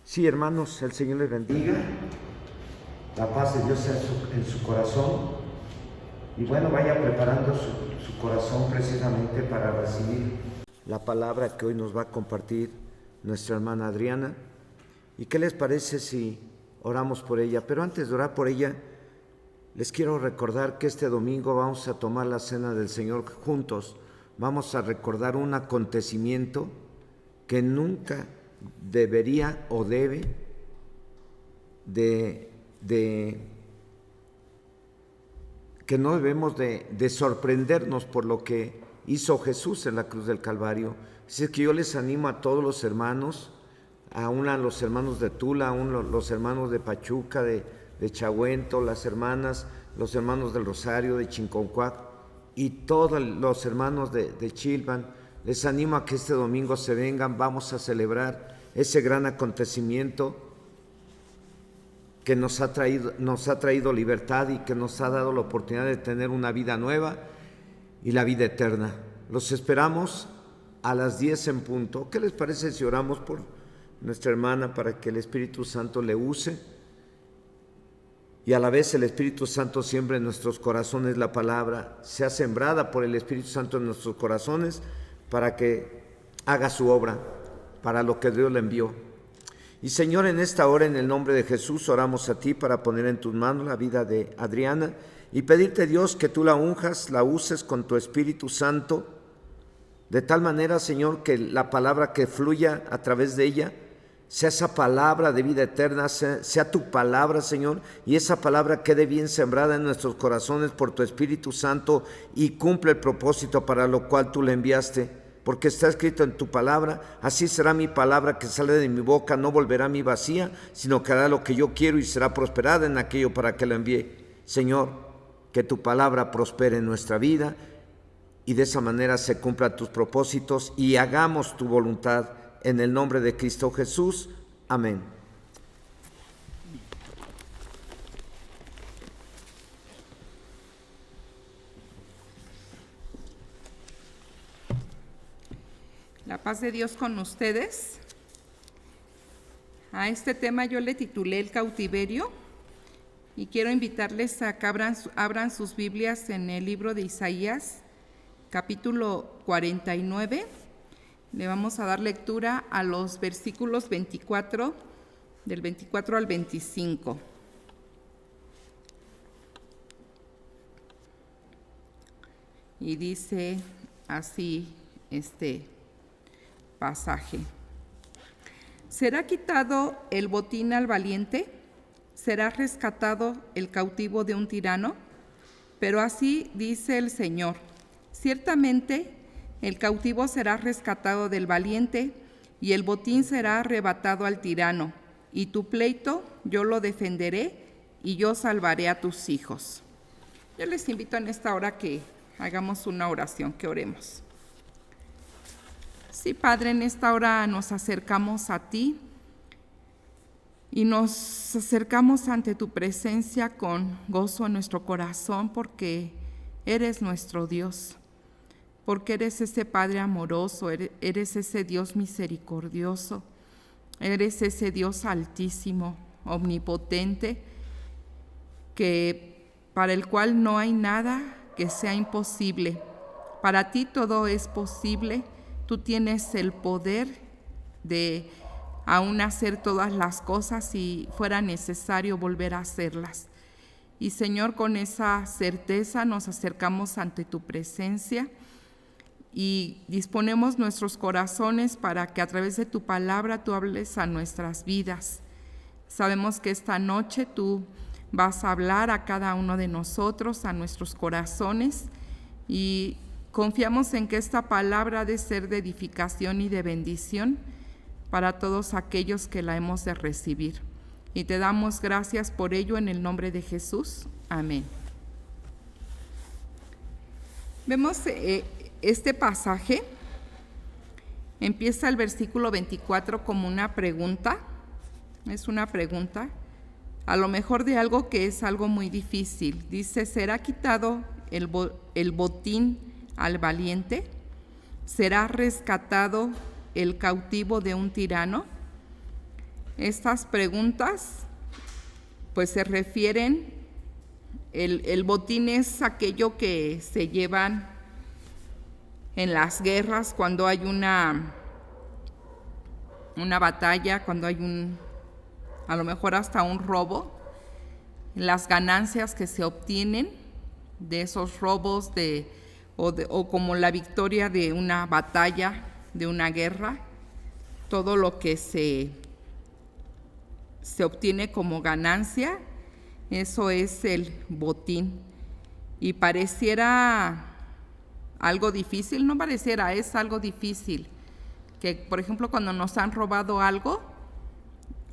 Sí, hermanos, el Señor les bendiga. La paz de Dios sea en su corazón. Y bueno, vaya preparando su corazón precisamente para recibir la palabra que hoy nos va a compartir nuestra hermana Adriana. ¿Y qué les parece si oramos por ella? Pero antes de orar por ella, les quiero recordar que este domingo vamos a tomar la cena del Señor juntos. Vamos a recordar un acontecimiento que nunca debería o debe que no debemos de sorprendernos por lo que hizo Jesús en la cruz del Calvario. Así que yo les animo a todos los hermanos, aún a los hermanos de Tula, aún los hermanos de Pachuca, de Chahuento, las hermanas, los hermanos del Rosario, de Chinconcuac y todos los hermanos de Chilpan. Les animo a que este domingo se vengan, vamos a celebrar ese gran acontecimiento que nos ha traído libertad y que nos ha dado la oportunidad de tener una vida nueva y la vida eterna. Los esperamos a las 10 en punto. ¿Qué les parece si oramos por nuestra hermana para que el Espíritu Santo le use? Y a la vez el Espíritu Santo siembre en nuestros corazones la palabra, sea sembrada por el Espíritu Santo en nuestros corazones para que haga su obra, para lo que Dios le envió. Y Señor, en esta hora, en el nombre de Jesús, oramos a ti para poner en tus manos la vida de Adriana y pedirte, Dios, que tú la unjas, la uses con tu Espíritu Santo, de tal manera, Señor, que la palabra que fluya a través de ella sea esa palabra de vida eterna, sea tu palabra, Señor, y esa palabra quede bien sembrada en nuestros corazones por tu Espíritu Santo y cumple el propósito para lo cual tú le enviaste, porque está escrito en tu palabra: así será mi palabra que sale de mi boca, no volverá a mí vacía, sino que hará lo que yo quiero y será prosperada en aquello para que la envíe. Señor, que tu palabra prospere en nuestra vida y de esa manera se cumplan tus propósitos y hagamos tu voluntad. En el nombre de Cristo Jesús. Amén. La paz de Dios con ustedes. A este tema yo le titulé El cautiverio y quiero invitarles a que abran sus Biblias en el libro de Isaías, capítulo 49. Le vamos a dar lectura a los versículos 24, del 24 al 25. Y dice así este pasaje: ¿será quitado el botín al valiente? ¿Será rescatado el cautivo de un tirano? Pero así dice el Señor: ciertamente el cautivo será rescatado del valiente y el botín será arrebatado al tirano, y tu pleito yo lo defenderé y yo salvaré a tus hijos. Yo les invito en esta hora que hagamos una oración, que oremos. Sí, Padre, en esta hora nos acercamos a ti y nos acercamos ante tu presencia con gozo en nuestro corazón, porque eres nuestro Dios, porque eres ese Padre amoroso, eres ese Dios misericordioso, eres ese Dios altísimo, omnipotente, para el cual no hay nada que sea imposible. Para ti todo es posible. Tú tienes el poder de aún hacer todas las cosas si fuera necesario volver a hacerlas. Y Señor, con esa certeza nos acercamos ante tu presencia y disponemos nuestros corazones para que a través de tu palabra tú hables a nuestras vidas. Sabemos que esta noche tú vas a hablar a cada uno de nosotros, a nuestros corazones, y confiamos en que esta palabra ha de ser de edificación y de bendición para todos aquellos que la hemos de recibir. Y te damos gracias por ello en el nombre de Jesús. Amén. Vemos este pasaje, empieza el versículo 24 como una pregunta. Es una pregunta, a lo mejor de algo que es algo muy difícil. Dice: ¿será quitado el botín al valiente? ¿Será rescatado el cautivo de un tirano? Estas preguntas pues se refieren, el botín es aquello que se llevan en las guerras cuando hay una batalla, cuando hay a lo mejor hasta un robo, las ganancias que se obtienen de esos robos o como la victoria de una batalla, de una guerra, todo lo que se obtiene como ganancia, eso es el botín. Y pareciera algo difícil, no pareciera, es algo difícil, que por ejemplo cuando nos han robado algo,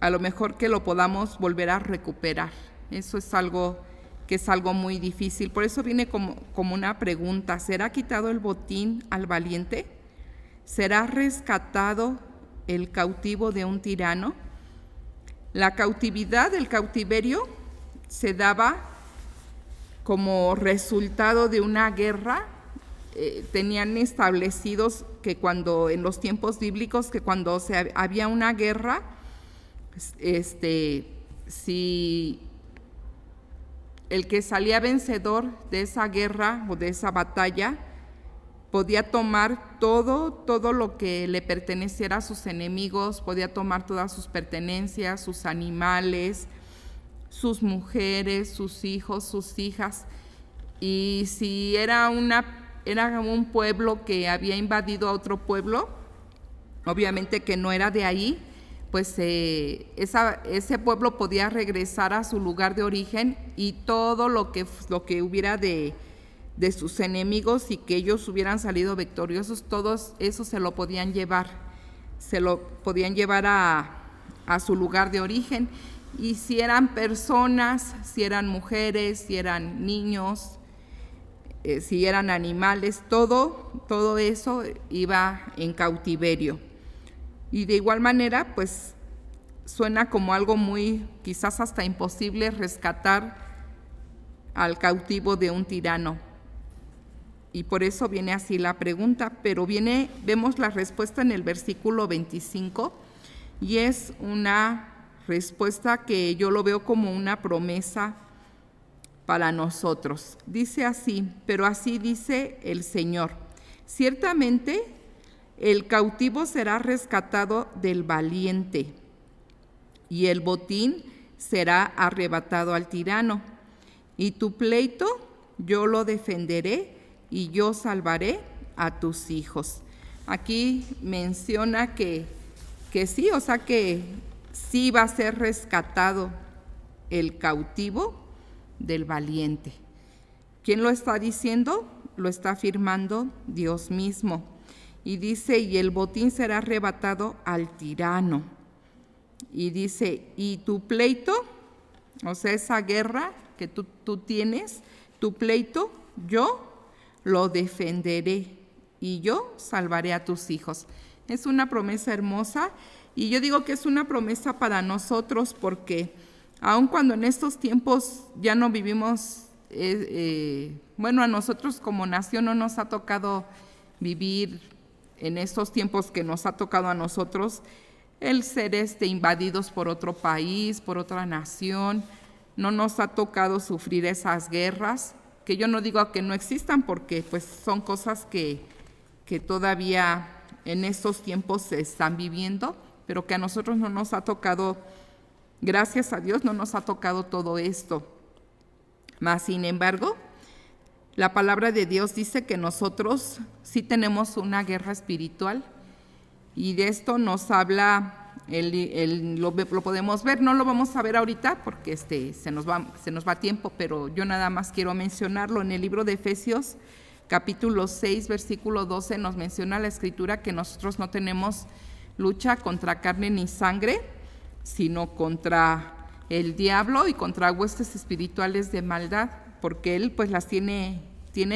a lo mejor que lo podamos volver a recuperar. Eso es algo que es algo muy difícil. Por eso viene como una pregunta: ¿será quitado el botín al valiente? ¿Será rescatado el cautivo de un tirano? La cautividad, el cautiverio, se daba como resultado de una guerra. Tenían establecidos que cuando, en los tiempos bíblicos, que cuando había una guerra, si el que salía vencedor de esa guerra o de esa batalla podía tomar todo lo que le perteneciera a sus enemigos, podía tomar todas sus pertenencias, sus animales, sus mujeres, sus hijos, sus hijas. Y si era un pueblo que había invadido a otro pueblo, obviamente que no era de ahí, pues ese pueblo podía regresar a su lugar de origen, y todo lo que hubiera de sus enemigos y que ellos hubieran salido victoriosos, todos eso se lo podían llevar a su lugar de origen. Y si eran personas, si eran mujeres, si eran niños, si eran animales, todo eso iba en cautiverio. Y de igual manera, pues suena como algo muy, quizás hasta imposible, rescatar al cautivo de un tirano. Y por eso viene así la pregunta, pero vemos la respuesta en el versículo 25, y es una respuesta que yo lo veo como una promesa para nosotros. Dice así: pero así dice el Señor, ciertamente el cautivo será rescatado del valiente, y el botín será arrebatado al tirano, y tu pleito yo lo defenderé, y yo salvaré a tus hijos. Aquí menciona que sí, o sea que sí va a ser rescatado el cautivo del valiente. ¿Quién lo está diciendo? Lo está afirmando Dios mismo. Y dice: y el botín será arrebatado al tirano. Y dice: y tu pleito, o sea, esa guerra que tú tienes, tu pleito, yo lo defenderé, y yo salvaré a tus hijos. Es una promesa hermosa, y yo digo que es una promesa para nosotros, porque aun cuando en estos tiempos ya no vivimos, a nosotros como nación no nos ha tocado vivir en estos tiempos que nos ha tocado a nosotros, el ser invadidos por otro país, por otra nación. No nos ha tocado sufrir esas guerras, que yo no digo que no existan, porque pues son cosas que todavía en estos tiempos se están viviendo, pero que a nosotros no nos ha tocado, gracias a Dios, no nos ha tocado todo esto. Mas, sin embargo, la palabra de Dios dice que nosotros sí tenemos una guerra espiritual, y de esto nos habla, lo podemos ver, no lo vamos a ver ahorita porque se nos va tiempo, pero yo nada más quiero mencionarlo. En el libro de Efesios, capítulo 6, versículo 12, nos menciona la Escritura que nosotros no tenemos lucha contra carne ni sangre, sino contra el diablo y contra huestes espirituales de maldad, porque él pues las tiene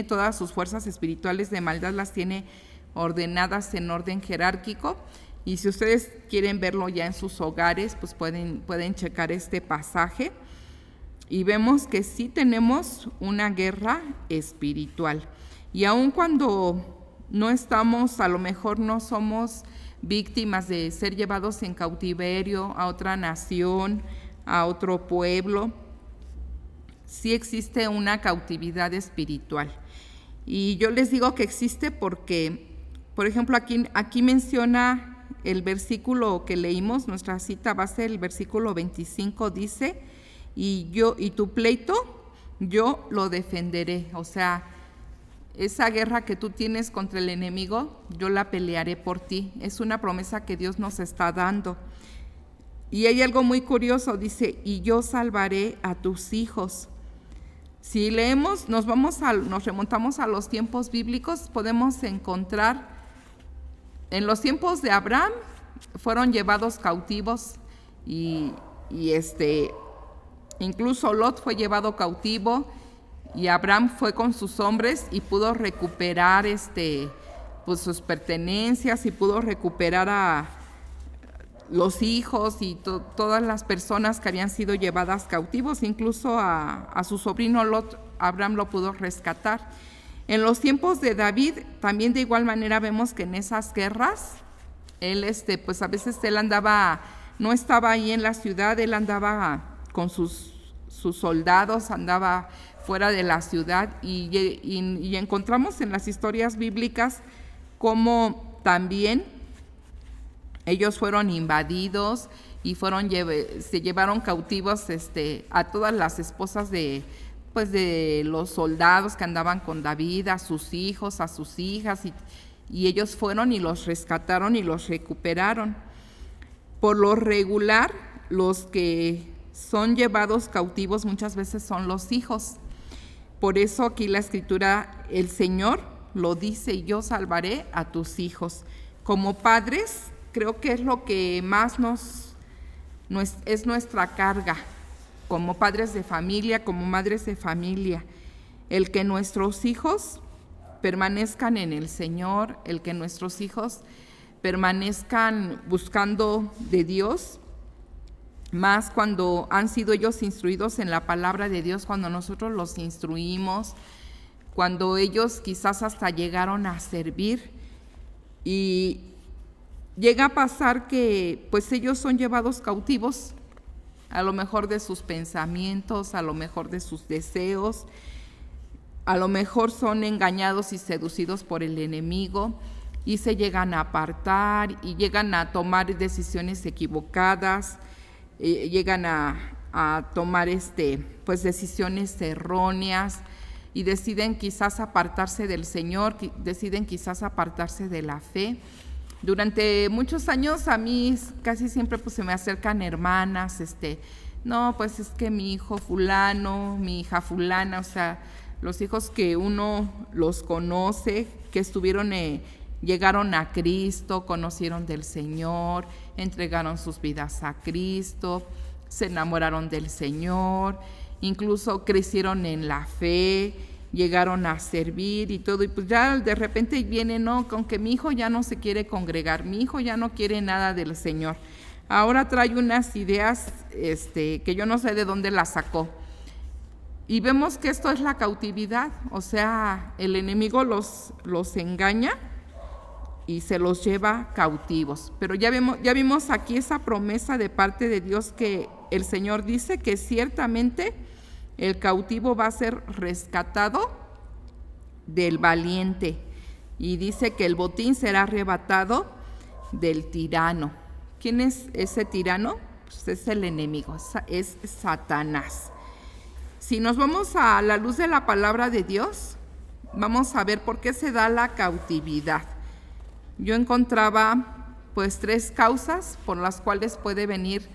todas sus fuerzas espirituales de maldad, las tiene ordenadas en orden jerárquico. Y si ustedes quieren verlo ya en sus hogares, pues pueden checar este pasaje, y vemos que sí tenemos una guerra espiritual. Y aun cuando no estamos, a lo mejor no somos víctimas de ser llevados en cautiverio a otra nación, a otro pueblo. Sí existe una cautividad espiritual. Y yo les digo que existe porque, por ejemplo, aquí menciona el versículo que leímos, nuestra cita va a ser el versículo 25, dice, y tu pleito yo lo defenderé. O sea, esa guerra que tú tienes contra el enemigo, yo la pelearé por ti. Es una promesa que Dios nos está dando. Y hay algo muy curioso, dice, y yo salvaré a tus hijos. Si leemos, nos remontamos a los tiempos bíblicos, podemos encontrar, en los tiempos de Abraham, fueron llevados cautivos y incluso Lot fue llevado cautivo, y Abraham fue con sus hombres y pudo recuperar pues sus pertenencias, y pudo recuperar a los hijos y todas las personas que habían sido llevadas cautivos, incluso a su sobrino Lot, Abraham lo pudo rescatar. En los tiempos de David, también de igual manera vemos que en esas guerras, él pues a veces él no estaba ahí en la ciudad, él andaba con sus soldados, andaba fuera de la ciudad, y encontramos en las historias bíblicas cómo también ellos fueron invadidos y se llevaron cautivos a todas las esposas de los soldados que andaban con David, a sus hijos, a sus hijas, y ellos fueron y los rescataron y los recuperaron. Por lo regular, los que son llevados cautivos muchas veces son los hijos. Por eso aquí la Escritura, el Señor lo dice, yo salvaré a tus hijos. Como padres, creo que es lo que más es nuestra carga, como padres de familia, como madres de familia, el que nuestros hijos permanezcan en el Señor, el que nuestros hijos permanezcan buscando de Dios, más cuando han sido ellos instruidos en la palabra de Dios, cuando nosotros los instruimos, cuando ellos quizás hasta llegaron a servir, y llega a pasar que pues ellos son llevados cautivos, a lo mejor de sus pensamientos, a lo mejor de sus deseos, a lo mejor son engañados y seducidos por el enemigo, y se llegan a apartar y llegan a tomar decisiones equivocadas, llegan a tomar pues decisiones erróneas, y deciden quizás apartarse del Señor, deciden quizás apartarse de la fe. Durante muchos años a mí casi siempre pues se me acercan hermanas, no, pues es que mi hijo fulano, mi hija fulana, o sea, los hijos que uno los conoce, que llegaron a Cristo, conocieron del Señor, entregaron sus vidas a Cristo, se enamoraron del Señor, incluso crecieron en la fe, llegaron a servir y todo, y pues ya de repente viene, no, con que mi hijo ya no se quiere congregar, mi hijo ya no quiere nada del Señor, ahora trae unas ideas que yo no sé de dónde las sacó. Y vemos que esto es la cautividad, o sea, el enemigo los engaña y se los lleva cautivos. Pero ya vimos aquí esa promesa de parte de Dios, que el Señor dice que ciertamente el cautivo va a ser rescatado del valiente, y dice que el botín será arrebatado del tirano. ¿Quién es ese tirano? Pues es el enemigo, es Satanás. Si nos vamos a la luz de la palabra de Dios, vamos a ver por qué se da la cautividad. Yo encontraba pues 3 causas por las cuales puede venir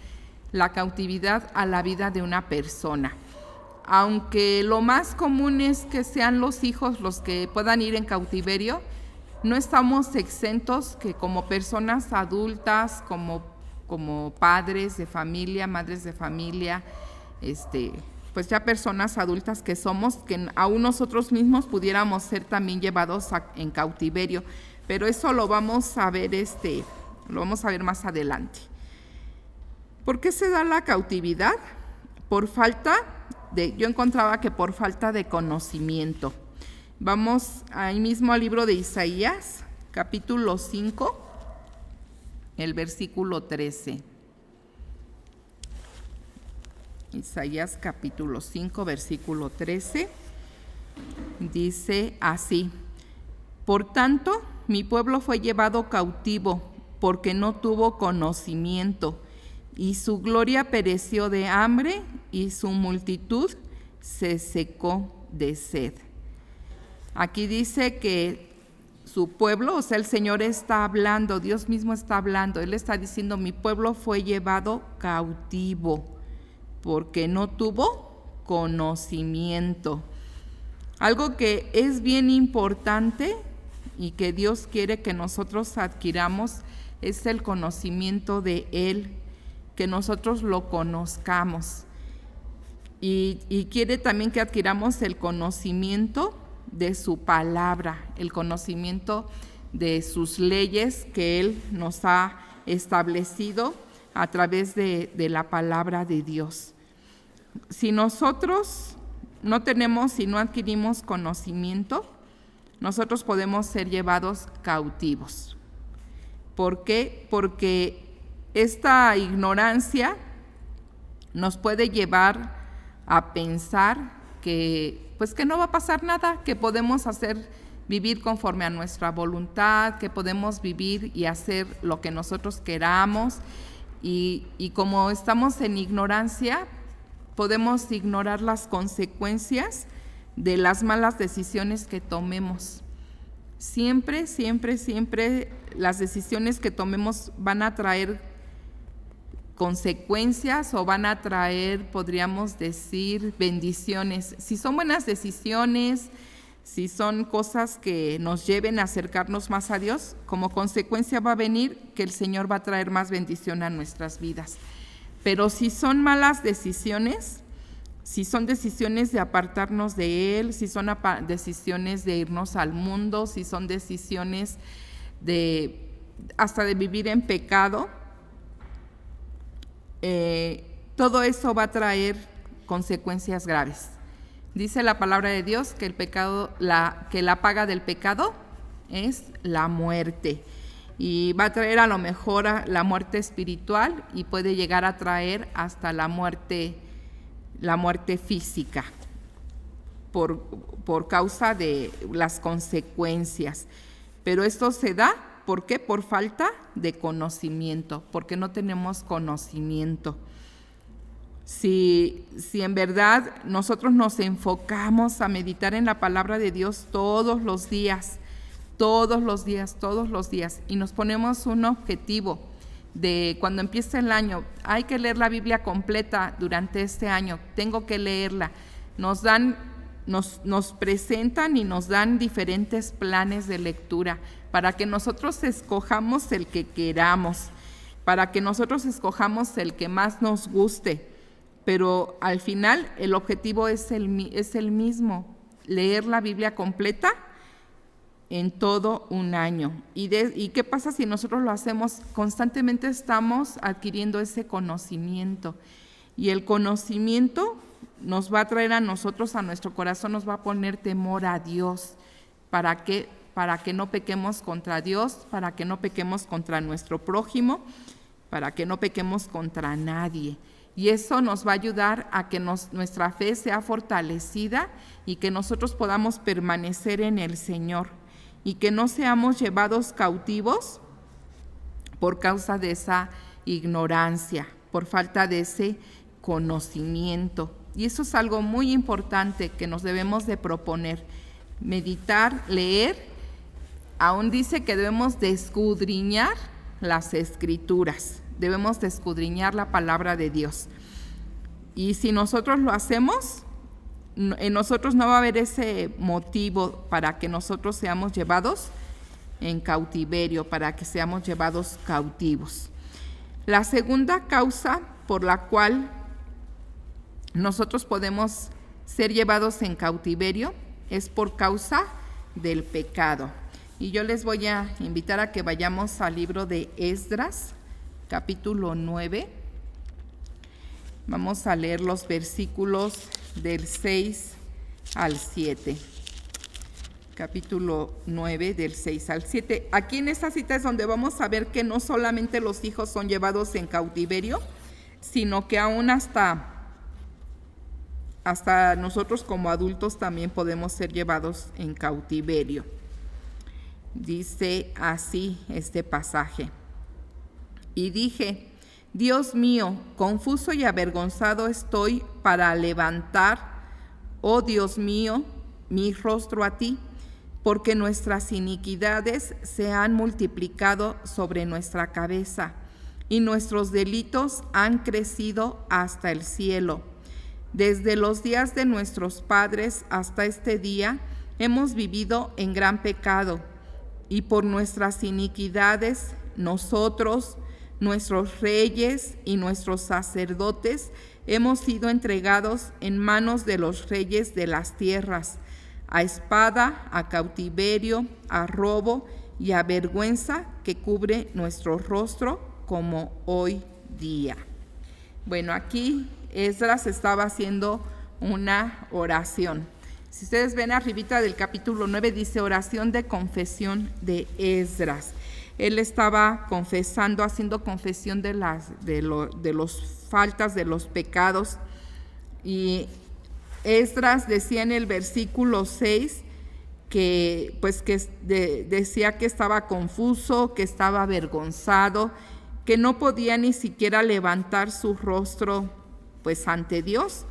la cautividad a la vida de una persona. Aunque lo más común es que sean los hijos los que puedan ir en cautiverio, no estamos exentos que como personas adultas, como padres de familia, madres de familia, pues ya personas adultas que somos, que aún nosotros mismos pudiéramos ser también llevados en cautiverio, pero eso lo vamos a ver más adelante. ¿Por qué se da la cautividad? Yo encontraba que por falta de conocimiento. Vamos ahí mismo al libro de Isaías, capítulo 5. el versículo 13. Isaías capítulo 5, versículo 13. Dice así: Por tanto, mi pueblo fue llevado cautivo, porque no tuvo conocimiento, y su gloria pereció de hambre, y su multitud se secó de sed. Aquí dice que su pueblo, o sea, el Señor está hablando, Dios mismo está hablando, Él está diciendo: mi pueblo fue llevado cautivo, porque no tuvo conocimiento. Algo que es bien importante y que Dios quiere que nosotros adquiramos es el conocimiento de Él, que nosotros lo conozcamos. Y quiere también que adquiramos el conocimiento de su palabra, el conocimiento de sus leyes que Él nos ha establecido a través de la palabra de Dios. Si nosotros no tenemos y no adquirimos conocimiento, nosotros podemos ser llevados cautivos. ¿Por qué? Porque esta ignorancia nos puede llevar a pensar que no va a pasar nada, que podemos vivir conforme a nuestra voluntad, que podemos vivir y hacer lo que nosotros queramos, y como estamos en ignorancia, podemos ignorar las consecuencias de las malas decisiones que tomemos. Siempre, siempre, siempre las decisiones que tomemos van a traer consecuencias o van a traer, podríamos decir, bendiciones. Si son buenas decisiones, si son cosas que nos lleven a acercarnos más a Dios, como consecuencia va a venir que el Señor va a traer más bendición a nuestras vidas. Pero si son malas decisiones, si son decisiones de apartarnos de Él, si son decisiones de irnos al mundo, si son decisiones hasta de vivir en pecado, todo eso va a traer consecuencias graves. Dice la palabra de Dios que el pecado, que la paga del pecado es la muerte. Y va a traer a lo mejor la muerte espiritual y puede llegar a traer hasta la muerte física por causa de las consecuencias. Pero esto se da, ¿por qué? Por falta de conocimiento, porque no tenemos conocimiento. Si en verdad nosotros nos enfocamos a meditar en la palabra de Dios todos los días, y nos ponemos un objetivo de cuando empiece el año, hay que leer la Biblia completa durante este año, tengo que leerla. Nos presentan y nos dan diferentes planes de lectura para que nosotros escojamos el que queramos, para que nosotros escojamos el que más nos guste, pero al final el objetivo es el mismo, leer la Biblia completa en todo un año. ¿Y qué pasa si nosotros lo hacemos? Constantemente estamos adquiriendo ese conocimiento, y el conocimiento nos va a traer a nosotros, a nuestro corazón, nos va a poner temor a Dios. ¿Para qué? Para que no pequemos contra Dios, para que no pequemos contra nuestro prójimo, para que no pequemos contra nadie. Y eso nos va a ayudar a que nuestra fe sea fortalecida y que nosotros podamos permanecer en el Señor y que no seamos llevados cautivos por causa de esa ignorancia, por falta de ese conocimiento. Y eso es algo muy importante que nos debemos de proponer, meditar, leer. Aún dice que debemos de escudriñar las Escrituras, debemos de escudriñar la palabra de Dios. Y si nosotros lo hacemos, en nosotros no va a haber ese motivo para que nosotros seamos llevados en cautiverio, para que seamos llevados cautivos. La segunda causa por la cual nosotros podemos ser llevados en cautiverio es por causa del pecado. Y yo les voy a invitar a que vayamos al libro de Esdras, capítulo 9. Vamos a leer los versículos del 6 al 7. capítulo 9, del 6 al 7. Aquí en esta cita es donde vamos a ver que no solamente los hijos son llevados en cautiverio, sino que aún hasta nosotros como adultos también podemos ser llevados en cautiverio. Dice así este pasaje: y dije, Dios mío, confuso y avergonzado estoy para levantar, oh Dios mío, mi rostro a ti, porque nuestras iniquidades se han multiplicado sobre nuestra cabeza, y nuestros delitos han crecido hasta el cielo. Desde los días de nuestros padres hasta este día hemos vivido en gran pecado, y por nuestras iniquidades nosotros, nuestros reyes y nuestros sacerdotes hemos sido entregados en manos de los reyes de las tierras, a espada, a cautiverio, a robo y a vergüenza que cubre nuestro rostro como hoy día. Bueno, aquí Esdras estaba haciendo una oración. Si ustedes ven arribita del capítulo 9, dice oración de confesión de Esdras. Él estaba confesando, haciendo confesión de los faltas, de los pecados. Y Esdras decía en el versículo 6 que decía que estaba confuso, que estaba avergonzado, que no podía ni siquiera levantar su rostro ante Dios.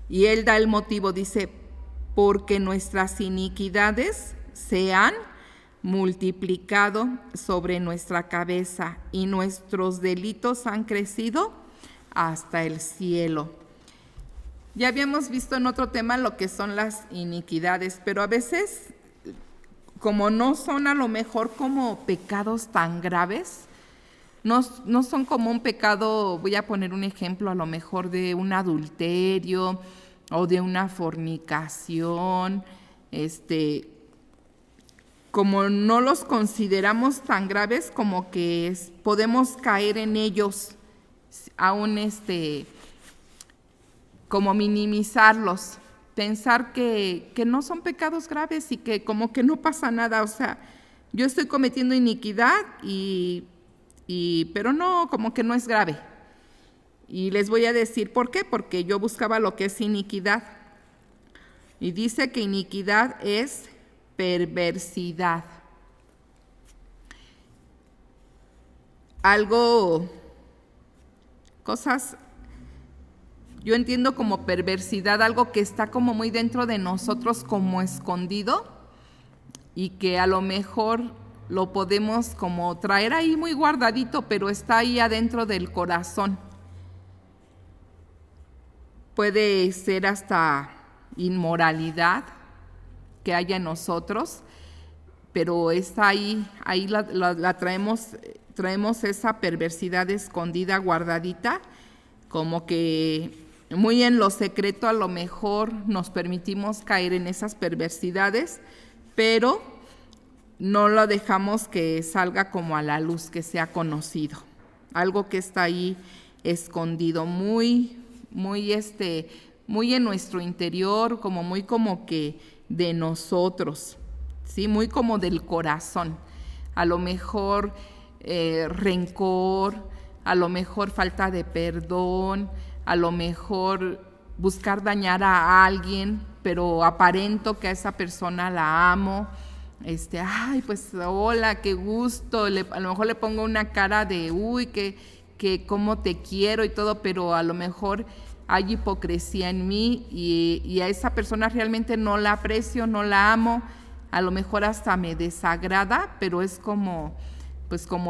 Y él da el motivo, dice, porque nuestras iniquidades se han multiplicado sobre nuestra cabeza y nuestros delitos han crecido hasta el cielo. Ya habíamos visto en otro tema lo que son las iniquidades, pero a veces, como no son a lo mejor como pecados tan graves, no son como un pecado, voy a poner un ejemplo, a lo mejor de un adulterio o de una fornicación, como no los consideramos tan graves, como que podemos caer en ellos, aún como minimizarlos, pensar que no son pecados graves y que como que no pasa nada. O sea, yo estoy cometiendo iniquidad pero no, como que no es grave. Y les voy a decir por qué, porque yo buscaba lo que es iniquidad. Y dice que iniquidad es perversidad. Yo entiendo como perversidad algo que está como muy dentro de nosotros, como escondido, y que a lo mejor lo podemos como traer ahí muy guardadito, pero está ahí adentro del corazón. Puede ser hasta inmoralidad que haya en nosotros, pero está ahí la traemos esa perversidad escondida, guardadita, como que muy en lo secreto a lo mejor nos permitimos caer en esas perversidades, pero no lo dejamos que salga como a la luz, que sea conocido. Algo que está ahí escondido, muy en nuestro interior, como que de nosotros, ¿sí? Muy como del corazón. A lo mejor rencor, a lo mejor falta de perdón, a lo mejor buscar dañar a alguien, pero aparento que a esa persona la amo. Ay, pues hola, qué gusto. A lo mejor le pongo una cara de uy, que cómo te quiero y todo, pero a lo mejor hay hipocresía en mí y a esa persona realmente no la aprecio, no la amo, a lo mejor hasta me desagrada, pero es como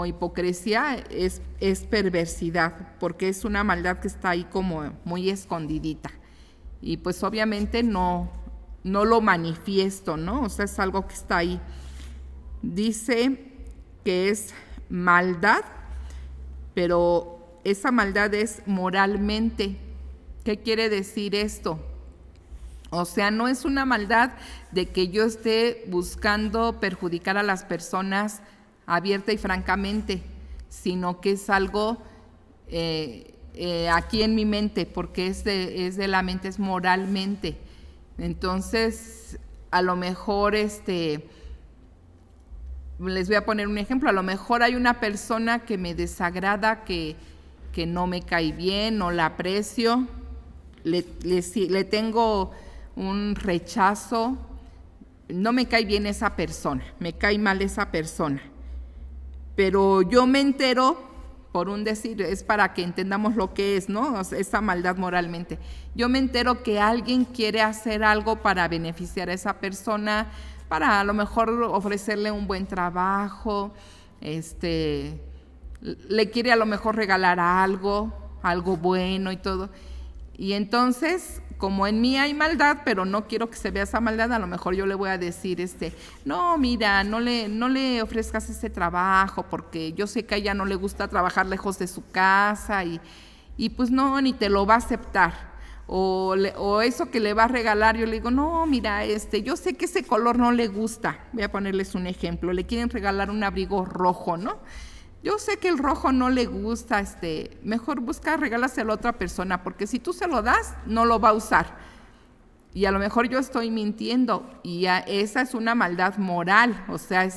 hipocresía, es perversidad, porque es una maldad que está ahí como muy escondidita. Y pues obviamente no lo manifiesto, ¿no? O sea, es algo que está ahí. Dice que es maldad, pero esa maldad es moralmente. ¿Qué quiere decir esto? O sea, no es una maldad de que yo esté buscando perjudicar a las personas abierta y francamente, sino que es algo aquí en mi mente, porque es de la mente, es moralmente. Entonces, a lo mejor, les voy a poner un ejemplo, a lo mejor hay una persona que me desagrada, que no me cae bien, no la aprecio, le tengo un rechazo, no me cae bien esa persona, me cae mal esa persona. Pero yo me entero, por un decir, es para que entendamos lo que es, ¿no? O sea, esa maldad moralmente. Yo me entero que alguien quiere hacer algo para beneficiar a esa persona, para a lo mejor ofrecerle un buen trabajo, le quiere a lo mejor regalar algo bueno y todo. Y entonces, como en mí hay maldad, pero no quiero que se vea esa maldad, a lo mejor yo le voy a decir, no, mira, no le ofrezcas ese trabajo, porque yo sé que a ella no le gusta trabajar lejos de su casa y pues no, ni te lo va a aceptar. O eso que le va a regalar, yo le digo, no, mira, yo sé que ese color no le gusta. Voy a ponerles un ejemplo, le quieren regalar un abrigo rojo, ¿no? Yo sé que el rojo no le gusta, mejor busca regálaselo a otra persona, porque si tú se lo das, no lo va a usar. Y a lo mejor yo estoy mintiendo, y esa es una maldad moral, o sea,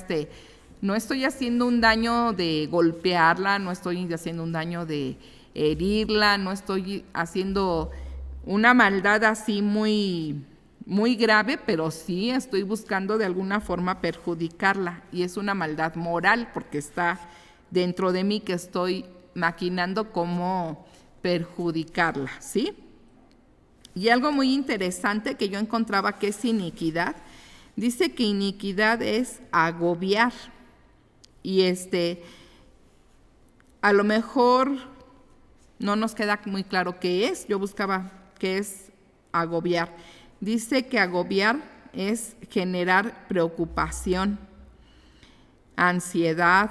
no estoy haciendo un daño de golpearla, no estoy haciendo un daño de herirla, no estoy haciendo una maldad así muy, muy grave, pero sí estoy buscando de alguna forma perjudicarla, y es una maldad moral, porque está dentro de mí que estoy maquinando cómo perjudicarla, ¿sí? Y algo muy interesante que yo encontraba que es iniquidad, dice que iniquidad es agobiar. Y a lo mejor no nos queda muy claro qué es, yo buscaba qué es agobiar. Dice que agobiar es generar preocupación, ansiedad,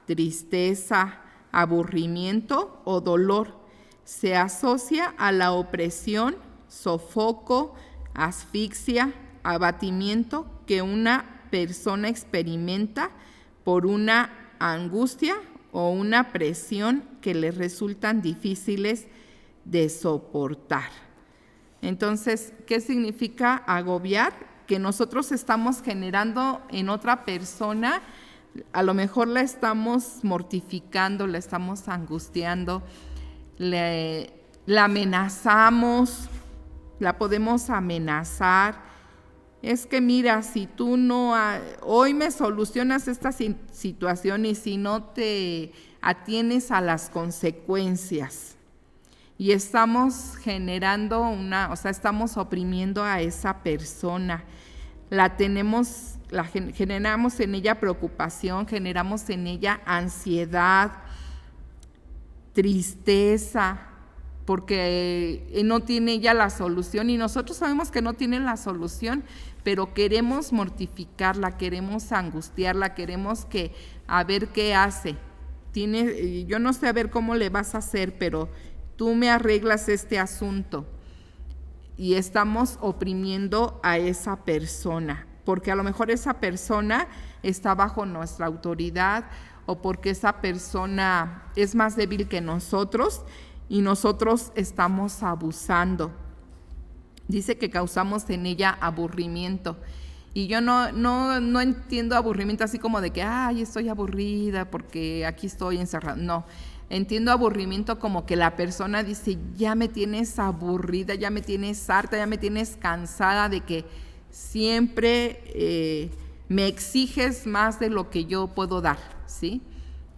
tristeza, aburrimiento o dolor. Se asocia a la opresión, sofoco, asfixia, abatimiento que una persona experimenta por una angustia o una presión que le resultan difíciles de soportar. Entonces, ¿qué significa agobiar? Que nosotros estamos generando en otra persona, a lo mejor la estamos mortificando, la estamos angustiando, la amenazamos, la podemos amenazar. Es que mira, si tú no, hoy me solucionas esta situación y si no te atienes a las consecuencias. Y estamos generando estamos oprimiendo a esa persona. Generamos en ella preocupación, generamos en ella ansiedad, tristeza, porque no tiene ella la solución y nosotros sabemos que no tiene la solución, pero queremos mortificarla, queremos angustiarla, queremos a ver qué hace. Yo no sé a ver cómo le vas a hacer, pero tú me arreglas este asunto. Y estamos oprimiendo a esa persona, porque a lo mejor esa persona está bajo nuestra autoridad o porque esa persona es más débil que nosotros y nosotros estamos abusando. Dice que causamos en ella aburrimiento. Y yo no entiendo aburrimiento así como de que, estoy aburrida porque aquí estoy encerrada. No, entiendo aburrimiento como que la persona dice, ya me tienes aburrida, ya me tienes harta, ya me tienes cansada de que siempre me exiges más de lo que yo puedo dar, ¿sí?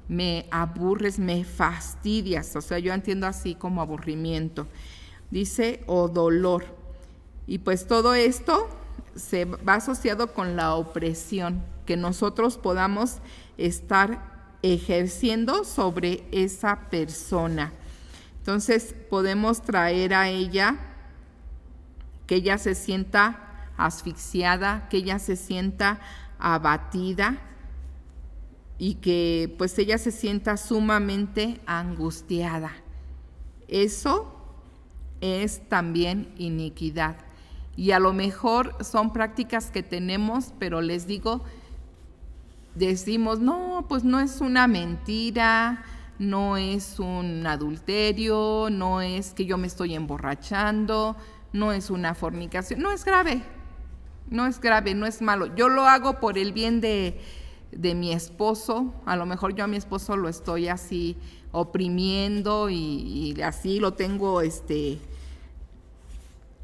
Me aburres, me fastidias, o sea, yo entiendo así como aburrimiento. Dice, o dolor. Y pues todo esto se va asociado con la opresión que nosotros podamos estar ejerciendo sobre esa persona. Entonces podemos traer a ella que ella se sienta asfixiada, que ella se sienta abatida y que pues ella se sienta sumamente angustiada. Eso es también iniquidad. Y a lo mejor son prácticas que tenemos, pero les digo, decimos, no, pues no es una mentira, no es un adulterio, no es que yo me estoy emborrachando, no es una fornicación, no es grave. no es grave, no es malo. Yo lo hago por el bien de mi esposo. A lo mejor yo a mi esposo lo estoy así oprimiendo y así lo tengo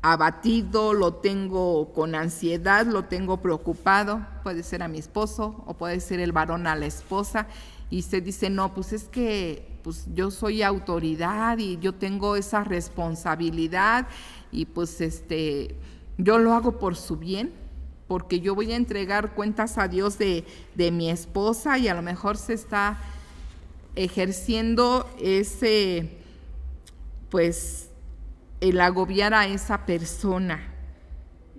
abatido, lo tengo con ansiedad, lo tengo preocupado. Puede ser a mi esposo o puede ser el varón a la esposa, y se dice, no, pues es que pues yo soy autoridad y yo tengo esa responsabilidad, y pues yo lo hago por su bien, porque yo voy a entregar cuentas a Dios de mi esposa, y a lo mejor se está ejerciendo pues el agobiar a esa persona,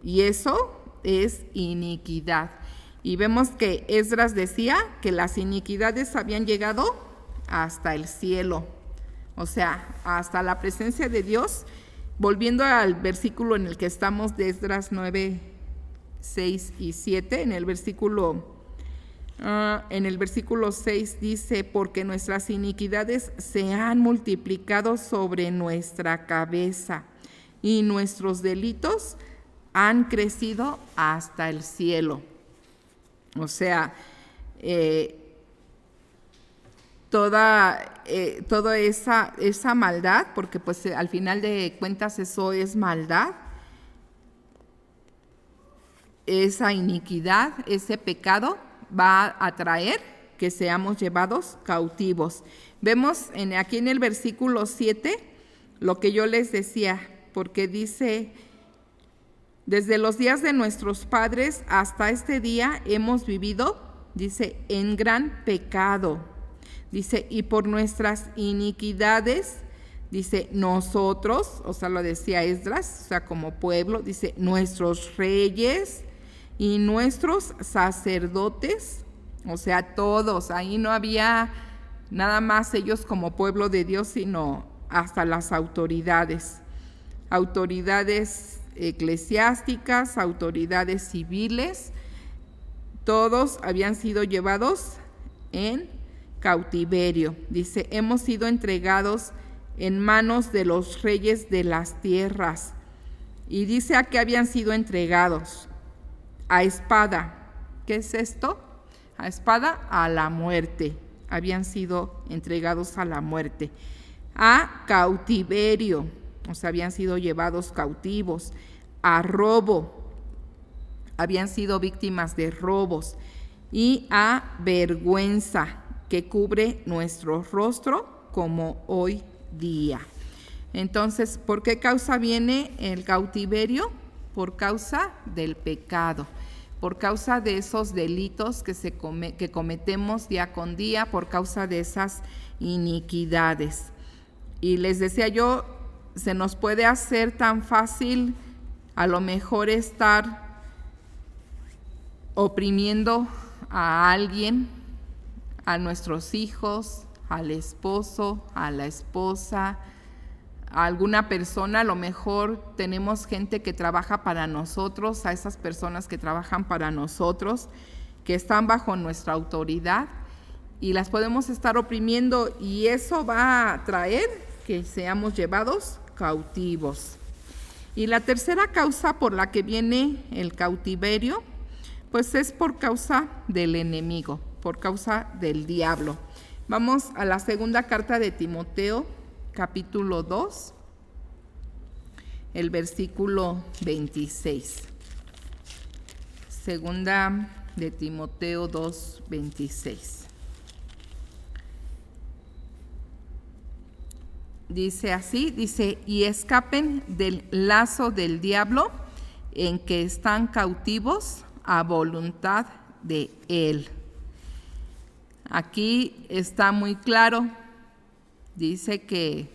y eso es iniquidad. Y vemos que Esdras decía que las iniquidades habían llegado hasta el cielo, o sea, hasta la presencia de Dios. Volviendo al versículo en el que estamos de Esdras 9, 6 y 7, en el versículo 6 dice, porque nuestras iniquidades se han multiplicado sobre nuestra cabeza y nuestros delitos han crecido hasta el cielo. O sea, toda esa maldad, porque pues al final de cuentas eso es maldad, esa iniquidad, ese pecado va a traer que seamos llevados cautivos. Vemos aquí en el versículo 7 lo que yo les decía, porque dice, desde los días de nuestros padres hasta este día hemos vivido, dice, en gran pecado. Dice, y por nuestras iniquidades, dice, nosotros, o sea, lo decía Esdras, o sea, como pueblo, dice, nuestros reyes y nuestros sacerdotes, o sea, todos, ahí no había nada más ellos como pueblo de Dios, sino hasta las autoridades eclesiásticas, autoridades civiles, todos habían sido llevados en cautiverio. Dice, hemos sido entregados en manos de los reyes de las tierras. Y dice a qué habían sido entregados: a espada. ¿Qué es esto? A espada, a la muerte. Habían sido entregados a la muerte. A cautiverio, o sea, habían sido llevados cautivos. A robo, habían sido víctimas de robos. Y a vergüenza, que cubre nuestro rostro como hoy día. Entonces, ¿por qué causa viene el cautiverio? Por causa del pecado, por causa de esos delitos que cometemos día con día, por causa de esas iniquidades. Y les decía yo, se nos puede hacer tan fácil a lo mejor estar oprimiendo a alguien, a nuestros hijos, al esposo, a la esposa, a alguna persona. A lo mejor tenemos gente que trabaja para nosotros, a esas personas que trabajan para nosotros, que están bajo nuestra autoridad, y las podemos estar oprimiendo, y eso va a traer que seamos llevados cautivos. Y la tercera causa por la que viene el cautiverio, pues es por causa del enemigo, por causa del diablo. Vamos a la segunda carta de Timoteo, capítulo 2, el versículo 26. Segunda de Timoteo 2, 26. Dice así, dice, y escapen del lazo del diablo en que están cautivos a voluntad de él. Aquí está muy claro, dice que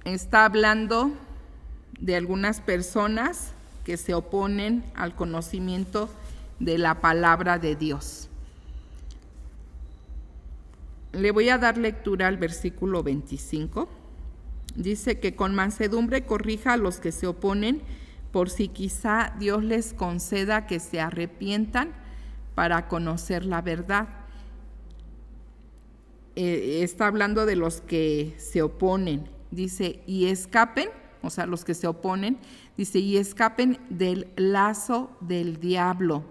está hablando de algunas personas que se oponen al conocimiento de la palabra de Dios. Le voy a dar lectura al versículo 25. Dice que con mansedumbre corrija a los que se oponen, por si quizá Dios les conceda que se arrepientan para conocer la verdad. Está hablando de los que se oponen. Dice, y escapen o sea, los que se oponen, dice, y escapen del lazo del diablo,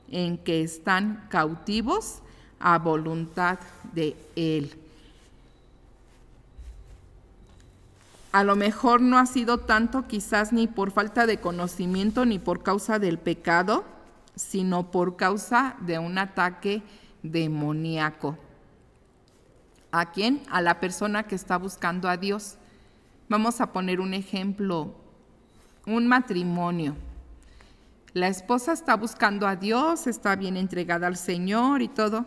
en que están cautivos a voluntad de él. A lo mejor no ha sido tanto quizás ni por falta de conocimiento ni por causa del pecado, sino por causa de un ataque demoníaco. ¿A quién? A la persona que está buscando a Dios. Vamos a poner un ejemplo, un matrimonio. La esposa está buscando a Dios, está bien entregada al Señor y todo.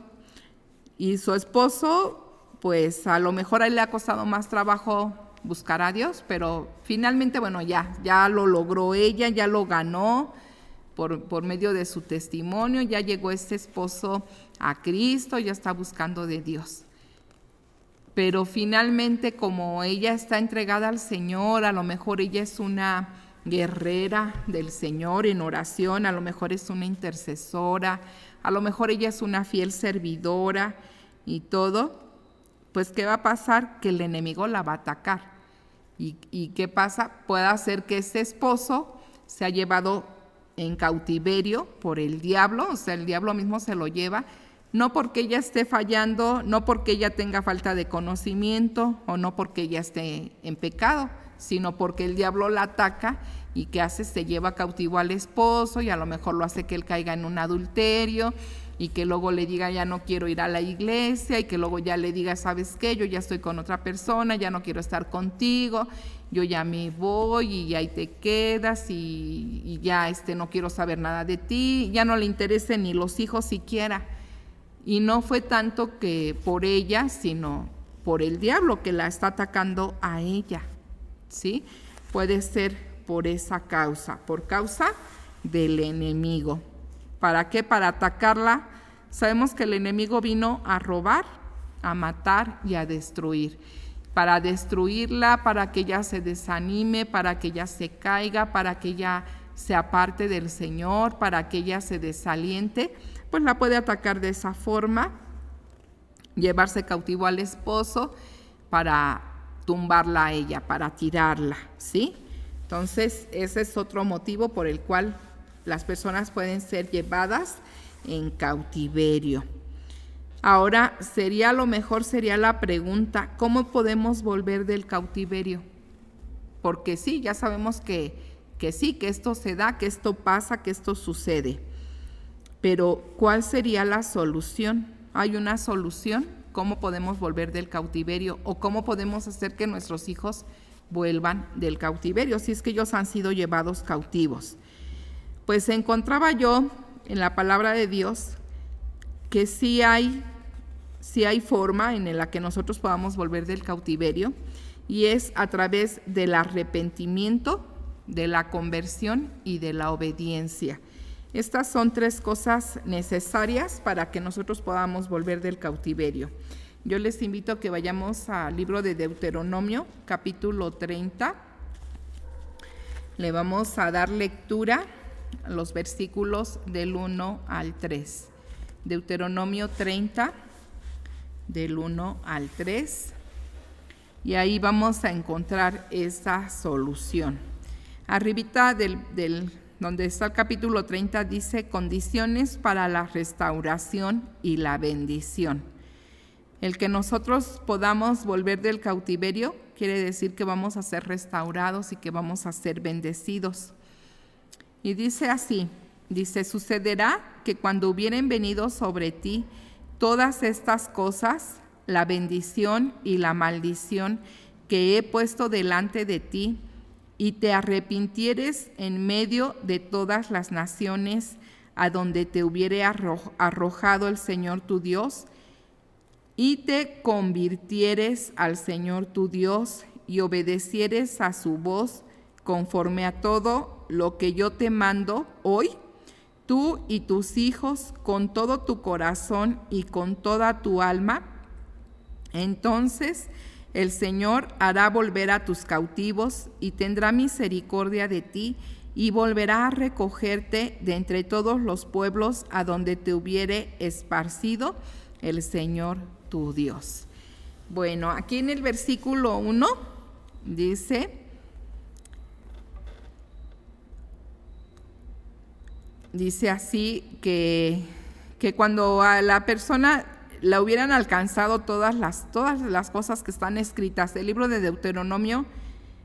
Y su esposo, pues a lo mejor a él le ha costado más trabajo buscar a Dios, pero finalmente, bueno, ya lo logró ella, ya lo ganó por medio de su testimonio, ya llegó este esposo a Cristo, ya está buscando de Dios. Pero finalmente, como ella está entregada al Señor, a lo mejor ella es una guerrera del Señor en oración, a lo mejor es una intercesora, a lo mejor ella es una fiel servidora y todo, pues ¿qué va a pasar? Que el enemigo la va a atacar. ¿Y qué pasa? Puede ser que ese esposo se ha llevado en cautiverio por el diablo, o sea, el diablo mismo se lo lleva, no porque ella esté fallando, no porque ella tenga falta de conocimiento o no porque ella esté en pecado, sino porque el diablo la ataca y ¿qué hace? Se lleva cautivo al esposo y a lo mejor lo hace que él caiga en un adulterio y que luego le diga ya no quiero ir a la iglesia y que luego ya le diga, ¿sabes qué? Yo ya estoy con otra persona, ya no quiero estar contigo, yo ya me voy y ahí te quedas y ya no quiero saber nada de ti, ya no le interesen ni los hijos siquiera. Y no fue tanto que por ella, sino por el diablo que la está atacando a ella, ¿sí? Puede ser por esa causa, por causa del enemigo. ¿Para qué? Para atacarla. Sabemos que el enemigo vino a robar, a matar y a destruir. Para destruirla, para que ella se desanime, para que ella se caiga, para que ella se aparte del Señor, para que ella se desaliente, pues la puede atacar de esa forma, llevarse cautivo al esposo para tumbarla a ella, para tirarla, ¿sí? Entonces, ese es otro motivo por el cual las personas pueden ser llevadas en cautiverio. Ahora, sería la pregunta, ¿cómo podemos volver del cautiverio? Porque sí, ya sabemos que sí, que esto se da, que esto pasa, que esto sucede. Pero, ¿cuál sería la solución? ¿Hay una solución? ¿Cómo podemos volver del cautiverio? ¿O cómo podemos hacer que nuestros hijos vuelvan del cautiverio, si es que ellos han sido llevados cautivos? Pues encontraba yo en la palabra de Dios que sí hay forma en la que nosotros podamos volver del cautiverio, y es a través del arrepentimiento, de la conversión y de la obediencia. Estas son 3 cosas necesarias para que nosotros podamos volver del cautiverio. Yo les invito a que vayamos al libro de Deuteronomio, capítulo 30. Le vamos a dar lectura a los versículos del 1 al 3. Deuteronomio 30, del 1 al 3. Y ahí vamos a encontrar esa solución. Arribita donde está el capítulo 30 dice condiciones para la restauración y la bendición. El que nosotros podamos volver del cautiverio quiere decir que vamos a ser restaurados y que vamos a ser bendecidos. Y dice así, sucederá que cuando hubieren venido sobre ti todas estas cosas, la bendición y la maldición que he puesto delante de ti, y te arrepintieres en medio de todas las naciones a donde te hubiere arrojado el Señor tu Dios, y te convirtieres al Señor tu Dios y obedecieres a su voz conforme a todo lo que yo te mando hoy, tú y tus hijos con todo tu corazón y con toda tu alma, entonces el Señor hará volver a tus cautivos y tendrá misericordia de ti y volverá a recogerte de entre todos los pueblos a donde te hubiere esparcido el Señor tu Dios. Bueno, aquí en el versículo 1 dice, dice así que cuando a la persona la hubieran alcanzado todas las cosas que están escritas. El libro de Deuteronomio,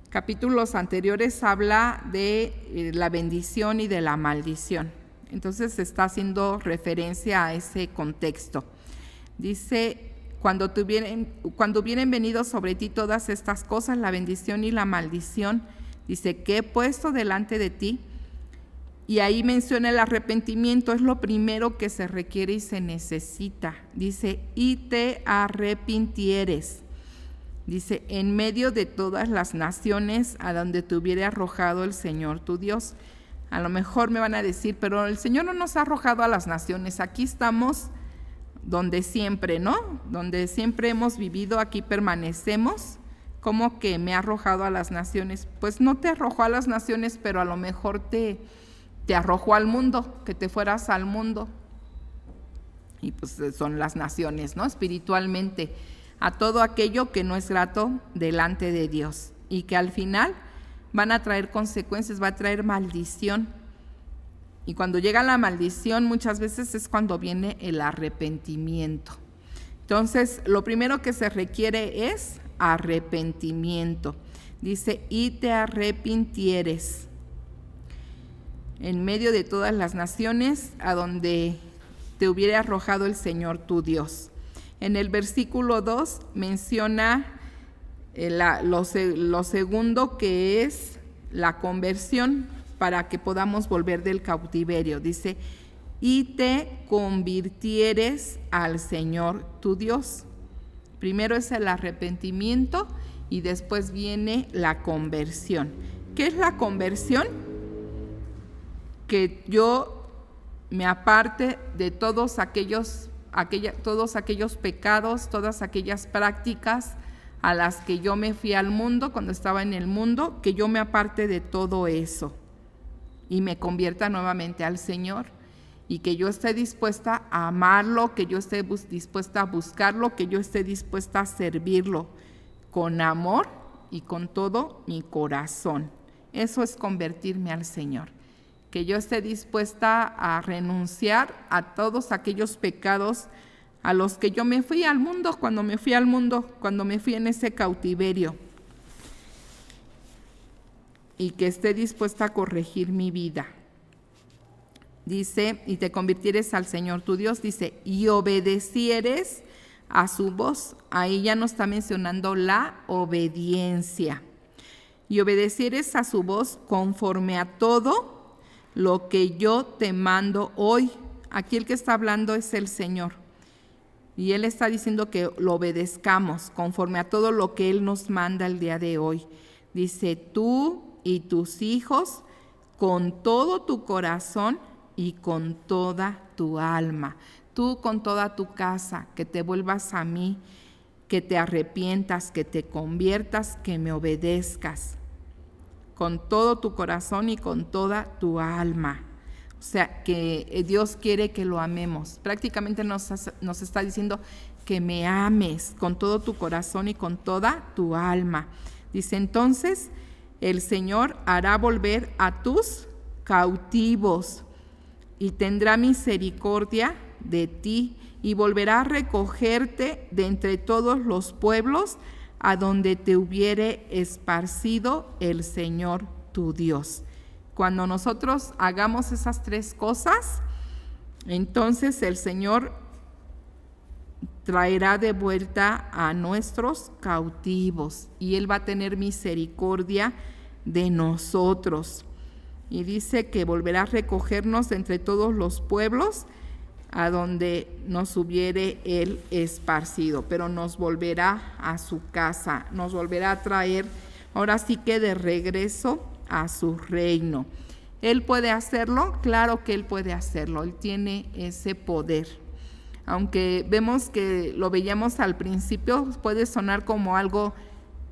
capítulos anteriores, habla de la bendición y de la maldición. Entonces se está haciendo referencia a ese contexto. Dice, cuando vienen venido sobre ti todas estas cosas, la bendición y la maldición, dice, que he puesto delante de ti. Y ahí menciona el arrepentimiento, es lo primero que se requiere y se necesita. Dice, y te arrepintieres. Dice, en medio de todas las naciones a donde te hubiere arrojado el Señor tu Dios. A lo mejor me van a decir, pero el Señor no nos ha arrojado a las naciones. Aquí estamos donde siempre, ¿no? Donde siempre hemos vivido, aquí permanecemos. ¿Cómo que me ha arrojado a las naciones? Pues no te arrojó a las naciones, pero a lo mejor te arrojó al mundo, que te fueras al mundo. Y pues son las naciones, ¿no? Espiritualmente, a todo aquello que no es grato delante de Dios y que al final van a traer consecuencias, va a traer maldición. Y cuando llega la maldición, muchas veces es cuando viene el arrepentimiento. Entonces, lo primero que se requiere es arrepentimiento. Dice, y te arrepintieres en medio de todas las naciones a donde te hubiera arrojado el Señor tu Dios. En el versículo 2 menciona lo segundo, que es la conversión, para que podamos volver del cautiverio. Dice, y te convirtieres al Señor tu Dios. Primero es el arrepentimiento y después viene la conversión. ¿Qué es la conversión? Que yo me aparte de todos aquellos pecados, todas aquellas prácticas a las que yo me fui al mundo cuando estaba en el mundo, que yo me aparte de todo eso y me convierta nuevamente al Señor, y que yo esté dispuesta a amarlo, que yo esté dispuesta a buscarlo, que yo esté dispuesta a servirlo con amor y con todo mi corazón. Eso es convertirme al Señor. Que yo esté dispuesta a renunciar a todos aquellos pecados a los que yo me fui al mundo, cuando me fui en ese cautiverio. Y que esté dispuesta a corregir mi vida. Dice, y te convirtieres al Señor tu Dios, dice, y obedecieres a su voz. Ahí ya nos está mencionando la obediencia. Y obedecieres a su voz conforme a todo lo que yo te mando hoy. Aquí el que está hablando es el Señor. Y Él está diciendo que lo obedezcamos conforme a todo lo que Él nos manda el día de hoy. Dice, tú y tus hijos con todo tu corazón y con toda tu alma. Tú con toda tu casa, que te vuelvas a mí, que te arrepientas, que te conviertas, que me obedezcas. Con todo tu corazón y con toda tu alma. O sea, que Dios quiere que lo amemos. Prácticamente nos está diciendo que me ames con todo tu corazón y con toda tu alma. Dice, entonces el Señor hará volver a tus cautivos y tendrá misericordia de ti y volverá a recogerte de entre todos los pueblos a donde te hubiere esparcido el Señor tu Dios. Cuando nosotros hagamos esas tres cosas, entonces el Señor traerá de vuelta a nuestros cautivos y Él va a tener misericordia de nosotros. Y dice que volverá a recogernos de entre todos los pueblos a donde nos hubiere Él esparcido, pero nos volverá a su casa, nos volverá a traer, ahora sí que de regreso a su reino. ¿Él puede hacerlo? Claro que Él puede hacerlo, Él tiene ese poder. Aunque vemos que lo veíamos al principio, puede sonar como algo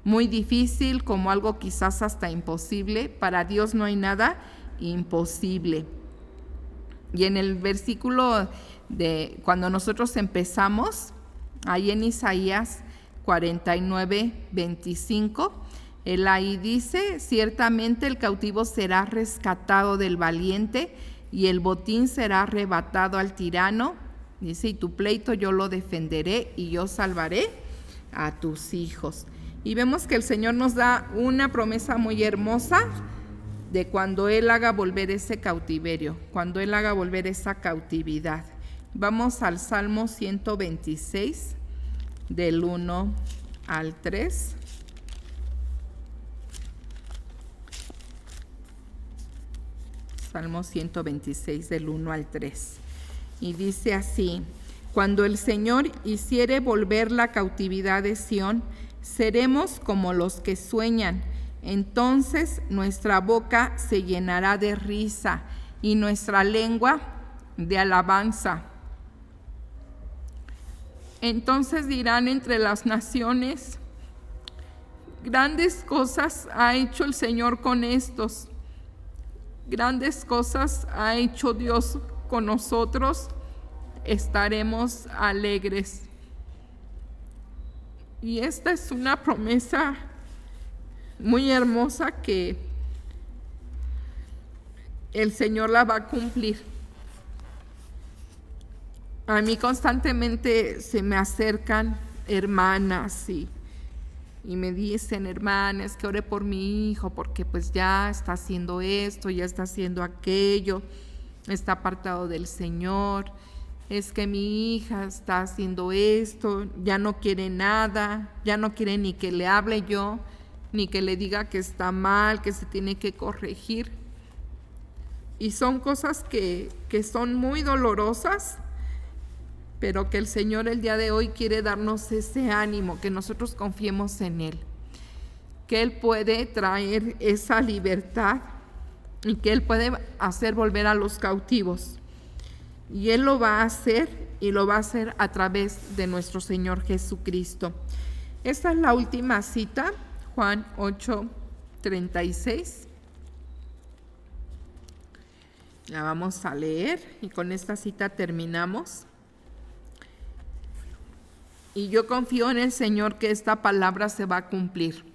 muy difícil, como algo quizás hasta imposible. Para Dios no hay nada imposible. Y en el versículo de cuando nosotros empezamos, ahí en Isaías 49, 25, él ahí dice, ciertamente el cautivo será rescatado del valiente y el botín será arrebatado al tirano. Dice, y tu pleito yo lo defenderé y yo salvaré a tus hijos. Y vemos que el Señor nos da una promesa muy hermosa de cuando Él haga volver ese cautiverio, cuando Él haga volver esa cautividad. Vamos al Salmo 126, del 1 al 3. Salmo 126, del 1 al 3. Y dice así: cuando el Señor hiciere volver la cautividad de Sión, seremos como los que sueñan. Entonces nuestra boca se llenará de risa y nuestra lengua de alabanza. Entonces dirán entre las naciones: grandes cosas ha hecho el Señor con estos. Grandes cosas ha hecho Dios con nosotros. Estaremos alegres. Y esta es una promesa muy hermosa que el Señor la va a cumplir. A mí constantemente se me acercan hermanas y me dicen: hermana, es que ore por mi hijo porque pues ya está haciendo esto, ya está haciendo aquello, está apartado del Señor. Es que mi hija está haciendo esto, ya no quiere nada, ya no quiere ni que le hable yo, ni que le diga que está mal, que se tiene que corregir. Y son cosas que son muy dolorosas, pero que el Señor el día de hoy quiere darnos ese ánimo, que nosotros confiemos en Él, que Él puede traer esa libertad y que Él puede hacer volver a los cautivos. Y Él lo va a hacer, y lo va a hacer a través de nuestro Señor Jesucristo. Esta es la última cita, Juan 8:36. La vamos a leer y con esta cita terminamos. Y yo confío en el Señor que esta palabra se va a cumplir.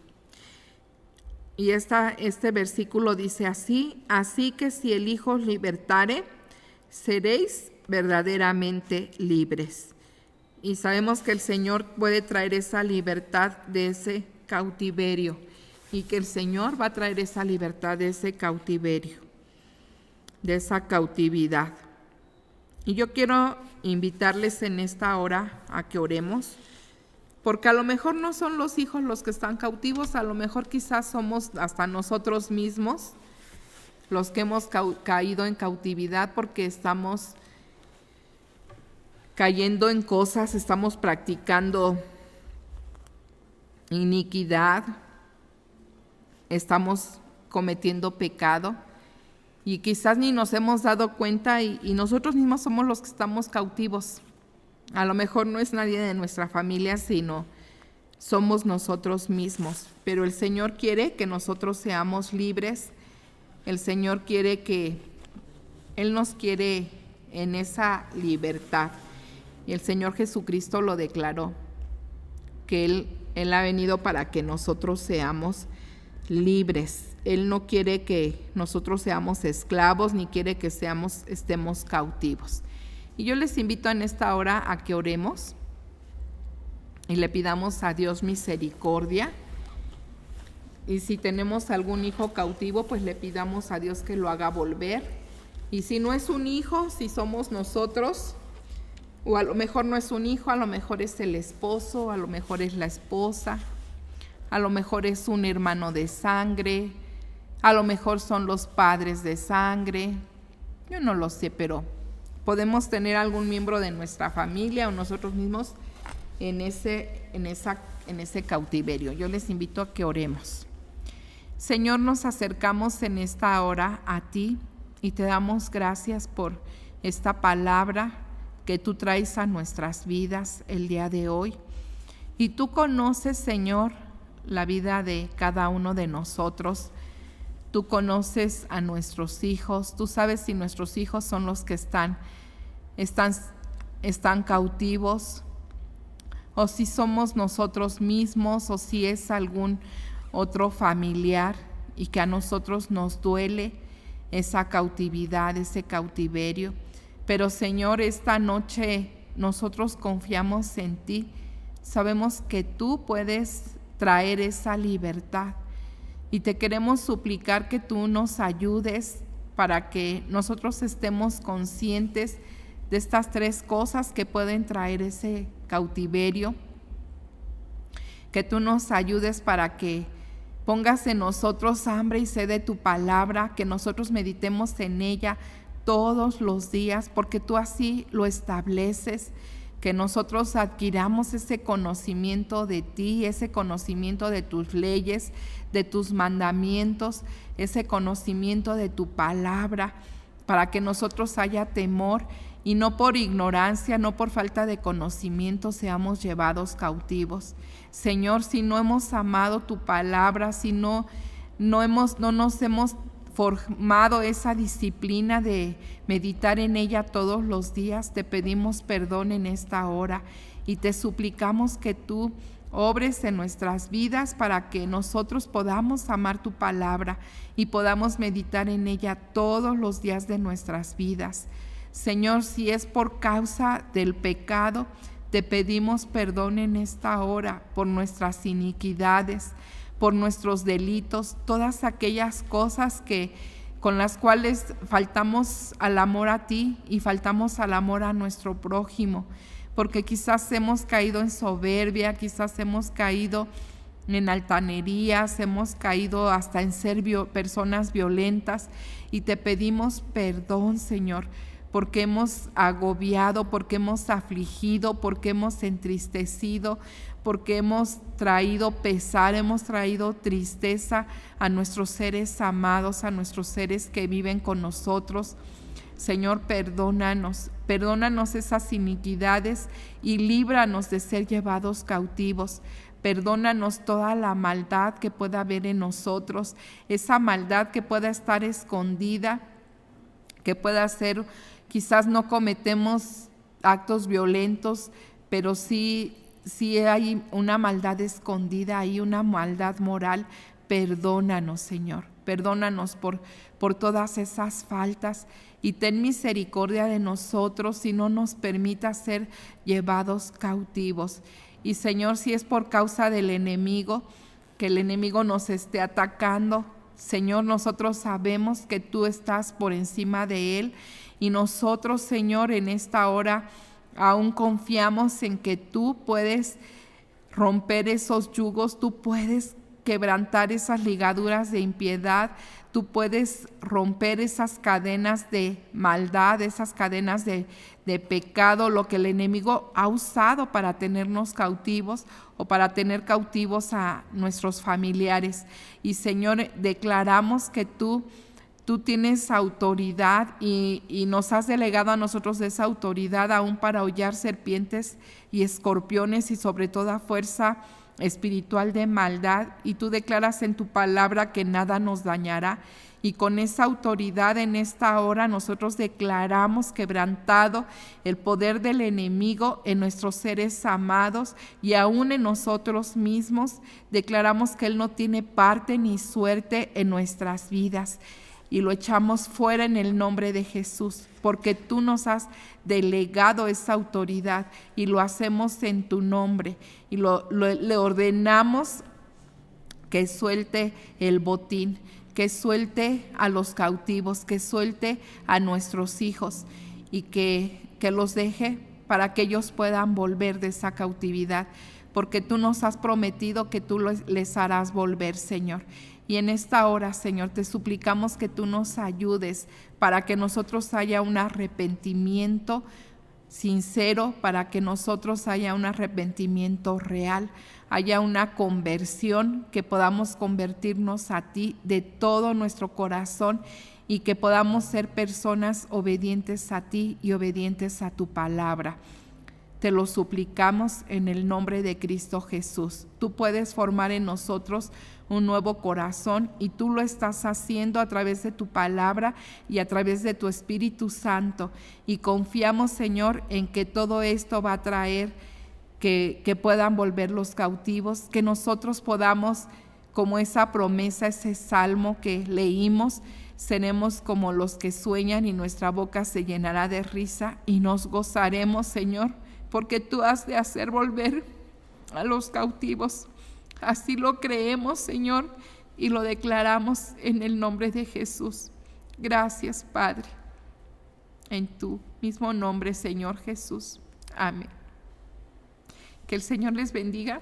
Y este versículo dice así: así que si el Hijo os libertare, seréis verdaderamente libres. Y sabemos que el Señor puede traer esa libertad de ese cautiverio, y que el Señor va a traer esa libertad de ese cautiverio, de esa cautividad. Y yo quiero invitarles en esta hora a que oremos, porque a lo mejor no son los hijos los que están cautivos, a lo mejor quizás somos hasta nosotros mismos los que hemos caído en cautividad, porque estamos cayendo en cosas, estamos practicando iniquidad, estamos cometiendo pecado y quizás ni nos hemos dado cuenta y nosotros mismos somos los que estamos cautivos. A lo mejor no es nadie de nuestra familia, sino somos nosotros mismos, pero el Señor quiere que nosotros seamos libres. El Señor quiere Él nos quiere en esa libertad. Y el Señor Jesucristo lo declaró, que Él ha venido para que nosotros seamos libres. Él no quiere que nosotros seamos esclavos, ni quiere que estemos cautivos. Y yo les invito en esta hora a que oremos y le pidamos a Dios misericordia. Y si tenemos algún hijo cautivo, pues le pidamos a Dios que lo haga volver. Y si no es un hijo, si somos nosotros, o a lo mejor no es un hijo, a lo mejor es el esposo, a lo mejor es la esposa, a lo mejor es un hermano de sangre, a lo mejor son los padres de sangre, yo no lo sé, pero podemos tener algún miembro de nuestra familia o nosotros mismos en ese cautiverio. Yo les invito a que oremos. Señor, nos acercamos en esta hora a ti y te damos gracias por esta palabra que tú traes a nuestras vidas el día de hoy. Y tú conoces, Señor, la vida de cada uno de nosotros. Tú conoces a nuestros hijos. Tú sabes si nuestros hijos son los que están cautivos, o si somos nosotros mismos, o si es algún otro familiar, y que a nosotros nos duele esa cautividad, ese cautiverio. Pero Señor, esta noche nosotros confiamos en ti. Sabemos que tú puedes traer esa libertad y te queremos suplicar que tú nos ayudes para que nosotros estemos conscientes de estas tres cosas que pueden traer ese cautiverio, que tú nos ayudes para que pongas en nosotros hambre y sed de tu palabra, que nosotros meditemos en ella todos los días, porque tú así lo estableces, que nosotros adquiramos ese conocimiento de ti, ese conocimiento de tus leyes, de tus mandamientos, ese conocimiento de tu palabra, para que nosotros haya temor y no por ignorancia, no por falta de conocimiento seamos llevados cautivos. Señor, si no hemos amado tu palabra, si no nos hemos formado esa disciplina de meditar en ella todos los días, te pedimos perdón en esta hora y te suplicamos que tú obres en nuestras vidas para que nosotros podamos amar tu palabra y podamos meditar en ella todos los días de nuestras vidas. Señor, si es por causa del pecado, te pedimos perdón en esta hora por nuestras iniquidades, por nuestros delitos, todas aquellas cosas con las cuales faltamos al amor a ti y faltamos al amor a nuestro prójimo, porque quizás hemos caído en soberbia, quizás hemos caído en altanerías, hemos caído hasta en ser personas violentas y te pedimos perdón, Señor, porque hemos agobiado, porque hemos afligido, porque hemos entristecido, porque hemos traído pesar, hemos traído tristeza a nuestros seres amados, a nuestros seres que viven con nosotros. Señor, perdónanos esas iniquidades y líbranos de ser llevados cautivos. Perdónanos toda la maldad que pueda haber en nosotros, esa maldad que pueda estar escondida, que pueda ser, quizás no cometemos actos violentos, pero sí hay una maldad escondida, hay una maldad moral. Perdónanos, Señor, perdónanos por todas esas faltas y ten misericordia de nosotros y no nos permita ser llevados cautivos. Y Señor, si es por causa del enemigo, que el enemigo nos esté atacando, Señor, nosotros sabemos que tú estás por encima de él y nosotros, Señor, en esta hora aún confiamos en que tú puedes romper esos yugos, tú puedes quebrantar esas ligaduras de impiedad, tú puedes romper esas cadenas de maldad, esas cadenas de pecado, lo que el enemigo ha usado para tenernos cautivos o para tener cautivos a nuestros familiares. Y Señor, declaramos que tú tienes autoridad y nos has delegado a nosotros esa autoridad aún para hollar serpientes y escorpiones y sobre toda fuerza espiritual de maldad, y tú declaras en tu palabra que nada nos dañará, y con esa autoridad en esta hora nosotros declaramos quebrantado el poder del enemigo en nuestros seres amados y aún en nosotros mismos. Declaramos que él no tiene parte ni suerte en nuestras vidas y lo echamos fuera en el nombre de Jesús, porque tú nos has delegado esa autoridad y lo hacemos en tu nombre y le ordenamos que suelte el botín, que suelte a los cautivos, que suelte a nuestros hijos y que los deje para que ellos puedan volver de esa cautividad, porque tú nos has prometido que tú les harás volver, Señor. Y en esta hora, Señor, te suplicamos que tú nos ayudes para que nosotros haya un arrepentimiento sincero, para que nosotros haya un arrepentimiento real, haya una conversión, que podamos convertirnos a ti de todo nuestro corazón y que podamos ser personas obedientes a ti y obedientes a tu palabra. Te lo suplicamos en el nombre de Cristo Jesús. Tú puedes formar en nosotros un nuevo corazón y tú lo estás haciendo a través de tu palabra y a través de tu Espíritu Santo. Y confiamos, Señor, en que todo esto va a traer que puedan volver los cautivos, que nosotros podamos, como esa promesa, ese salmo que leímos, seremos como los que sueñan y nuestra boca se llenará de risa y nos gozaremos, Señor, porque tú has de hacer volver a los cautivos. Así lo creemos, Señor, y lo declaramos en el nombre de Jesús. Gracias, Padre. En tu mismo nombre, Señor Jesús. Amén. Que el Señor les bendiga.